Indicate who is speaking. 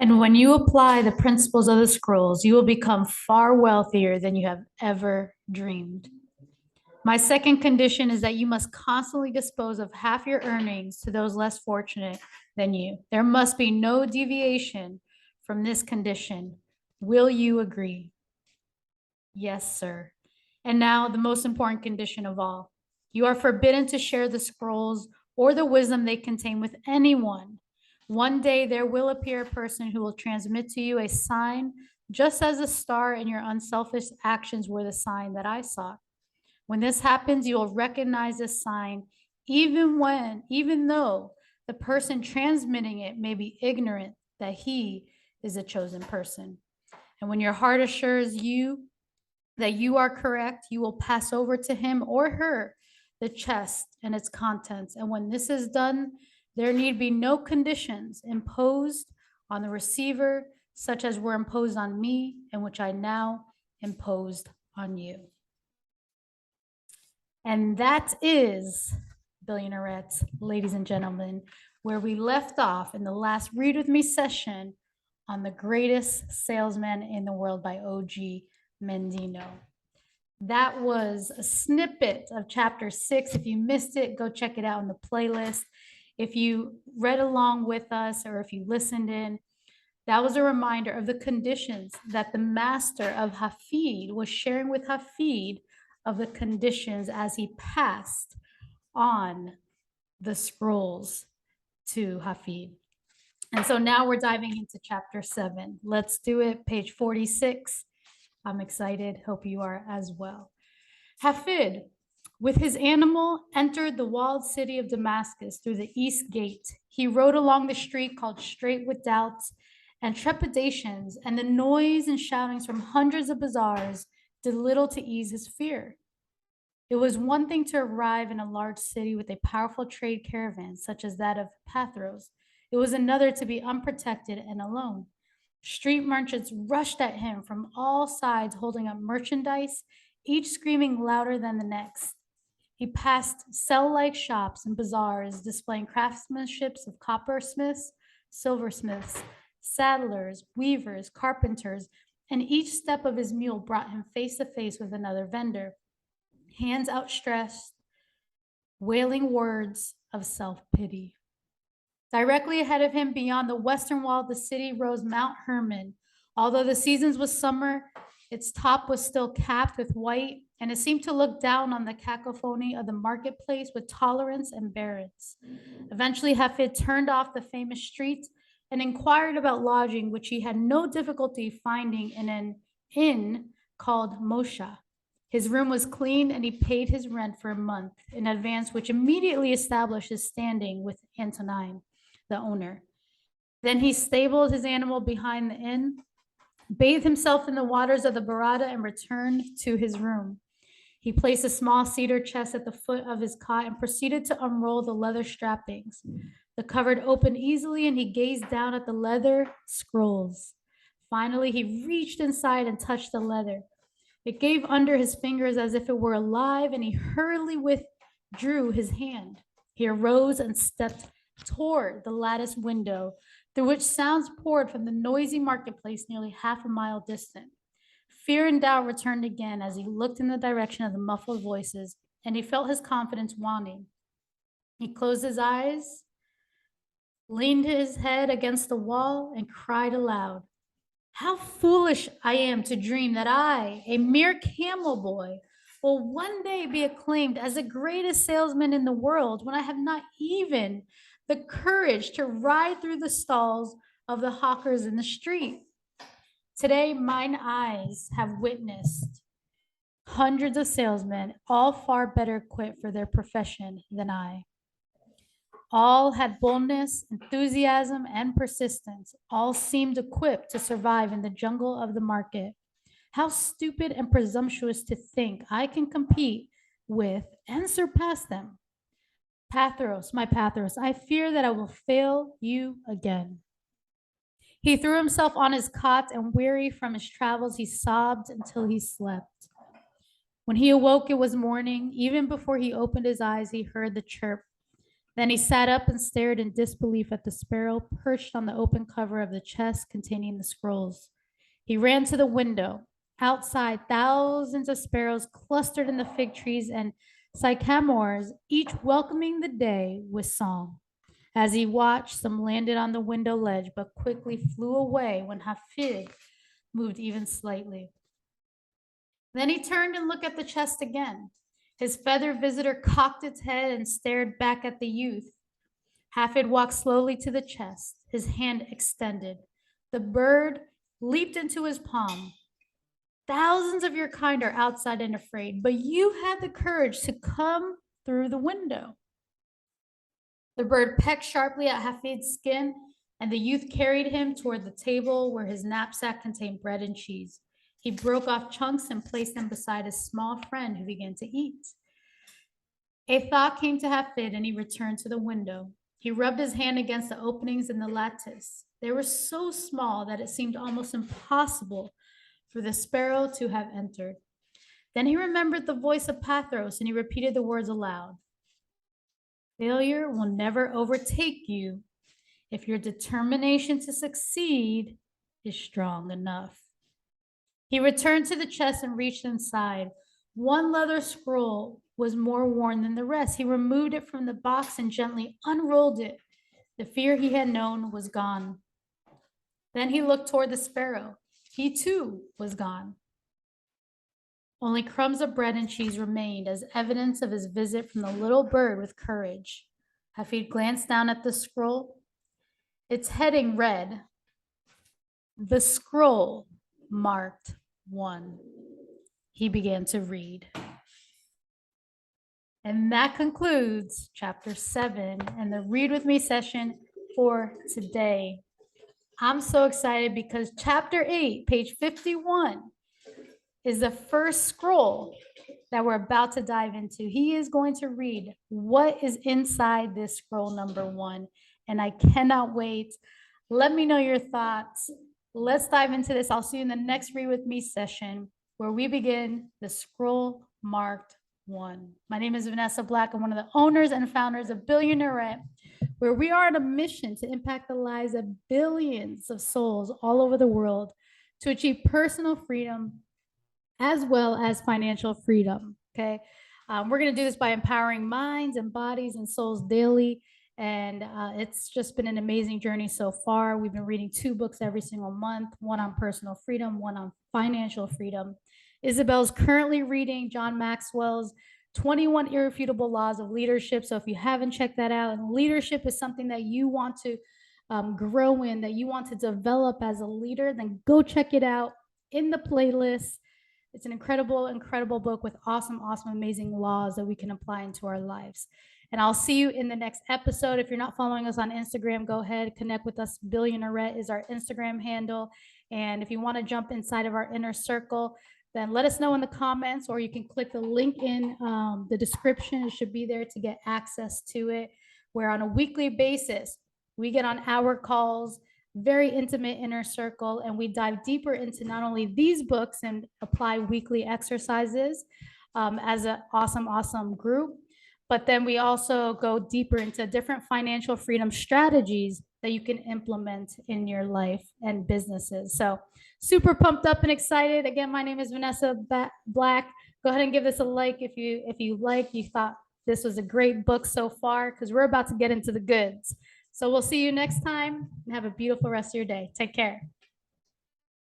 Speaker 1: And when you apply the principles of the scrolls, you will become far wealthier than you have ever dreamed. My second condition is that you must constantly dispose of half your earnings to those less fortunate than you. There must be no deviation from this condition. Will you agree? Yes, sir. And now the most important condition of all. You are forbidden to share the scrolls or the wisdom they contain with anyone. One day there will appear a person who will transmit to you a sign, just as a star in your unselfish actions were the sign that I saw. When this happens, you will recognize this sign, even though the person transmitting it may be ignorant that he is a chosen person. And when your heart assures you that you are correct, you will pass over to him or her the chest and its contents. And when this is done, there need be no conditions imposed on the receiver, such as were imposed on me and which I now imposed on you. And that is, Billionairettes, ladies and gentlemen, where we left off in the last Read With Me session on The Greatest Salesman in the World by O.G. Mandino. That was a snippet of chapter 6. If you missed it, go check it out in the playlist. If you read along with us or if you listened in, that was a reminder of the conditions that the master of Hafid was sharing with Hafid, of the conditions as he passed on the scrolls to Hafid. And so now we're diving into chapter 7. Let's do it. Page 46. I'm excited. Hope you are as well. Hafid, with his animal, entered the walled city of Damascus through the east gate. He rode along the street called Straight with Doubts and Trepidations, and the noise and shoutings from hundreds of bazaars did little to ease his fear. It was one thing to arrive in a large city with a powerful trade caravan, such as that of Pathros. It was another to be unprotected and alone. Street merchants rushed at him from all sides, holding up merchandise, each screaming louder than the next. He passed cell-like shops and bazaars displaying craftsmanship of coppersmiths, silversmiths, saddlers, weavers, carpenters, and each step of his mule brought him face to face with another vendor, hands outstretched, wailing words of self-pity. Directly ahead of him, beyond the western wall of the city, rose Mount Hermon. Although the season was summer, its top was still capped with white, and it seemed to look down on the cacophony of the marketplace with tolerance and bearance. Eventually, Hafid turned off the famous street and inquired about lodging, which he had no difficulty finding in an inn called Moshe. His room was clean, and he paid his rent for a month in advance, which immediately established his standing with Antonine, the owner. Then he stabled his animal behind the inn, bathed himself in the waters of the Barada, and returned to his room. He placed a small cedar chest at the foot of his cot and proceeded to unroll the leather strappings. The cupboard opened easily, and he gazed down at the leather scrolls. Finally, he reached inside and touched the leather. It gave under his fingers as if it were alive, and he hurriedly withdrew his hand. He arose and stepped toward the lattice window, through which sounds poured from the noisy marketplace nearly half a mile distant. Fear and doubt returned again as he looked in the direction of the muffled voices, and he felt his confidence waning. He closed his eyes, leaned his head against the wall, and cried aloud, "How foolish I am to dream that I, a mere camel boy, will one day be acclaimed as the greatest salesman in the world when I have not even the courage to ride through the stalls of the hawkers in the street. Today, mine eyes have witnessed hundreds of salesmen, all far better equipped for their profession than I. All had boldness, enthusiasm, and persistence. All seemed equipped to survive in the jungle of the market. How stupid and presumptuous to think I can compete with and surpass them. Pathros, my Pathros, I fear that I will fail you again." He threw himself on his cot, and weary from his travels, he sobbed until he slept. When he awoke, it was morning. Even before he opened his eyes, he heard the chirp Then he sat up and stared in disbelief at the sparrow perched on the open cover of the chest containing the scrolls. He ran to the window. Outside, thousands of sparrows clustered in the fig trees and sycamores, each welcoming the day with song. As he watched, some landed on the window ledge, but quickly flew away when Hafid moved even slightly. Then he turned and looked at the chest again. His feathered visitor cocked its head and stared back at the youth. Hafid walked slowly to the chest, his hand extended. The bird leaped into his palm. Thousands of your kind are outside and afraid, but you had the courage to come through the window. The bird pecked sharply at Hafid's skin, and the youth carried him toward the table where his knapsack contained bread and cheese. He broke off chunks and placed them beside his small friend, who began to eat. A thought came to Hafid, and he returned to the window. He rubbed his hand against the openings in the lattice. They were so small that it seemed almost impossible for the sparrow to have entered. Then he remembered the voice of Pathros, and he repeated the words aloud. Failure will never overtake you if your determination to succeed is strong enough. He returned to the chest and reached inside. One leather scroll was more worn than the rest. He removed it from the box and gently unrolled it. The fear he had known was gone. Then he looked toward the sparrow. He too was gone. Only crumbs of bread and cheese remained as evidence of his visit from the little bird with courage. Hafid glanced down at the scroll. Its heading read, "The scroll marked 1." He began to read. And that concludes chapter 7 and the Read With Me session for today. I'm so excited because chapter 8, page 51, is the first scroll that we're about to dive into. He is going to read what is inside this scroll number 1, and I cannot wait. Let me know your thoughts. Let's dive into this. I'll see you in the next Read With Me session where we begin the scroll marked 1. My name is Vanessa Black. I'm one of the owners and founders of Billionaire, where we are on a mission to impact the lives of billions of souls all over the world to achieve personal freedom as well as financial freedom. Okay. We're going to do this by empowering minds and bodies and souls daily. And it's just been an amazing journey so far. We've been reading 2 books every single month, one on personal freedom, one on financial freedom. Isabel's currently reading John Maxwell's 21 Irrefutable Laws of Leadership. So if you haven't checked that out, and leadership is something that you want to grow in, that you want to develop as a leader, then go check it out in the playlist. It's an incredible, incredible book with awesome, amazing laws that we can apply into our lives. And I'll see you in the next episode. If you're not following us on Instagram, go ahead, connect with us. Billionaire is our Instagram handle. And if you want to jump inside of our inner circle, then let us know in the comments, or you can click the link in the description. It should be there to get access to it, where on a weekly basis, we get on our calls, very intimate inner circle, and we dive deeper into not only these books and apply weekly exercises as an awesome group, but then we also go deeper into different financial freedom strategies that you can implement in your life and businesses. So super pumped up and excited. Again, my name is Vanessa Black. Go ahead and give this a like if you thought this was a great book so far, because we're about to get into the goods. So we'll see you next time, and have a beautiful rest of your day. Take care.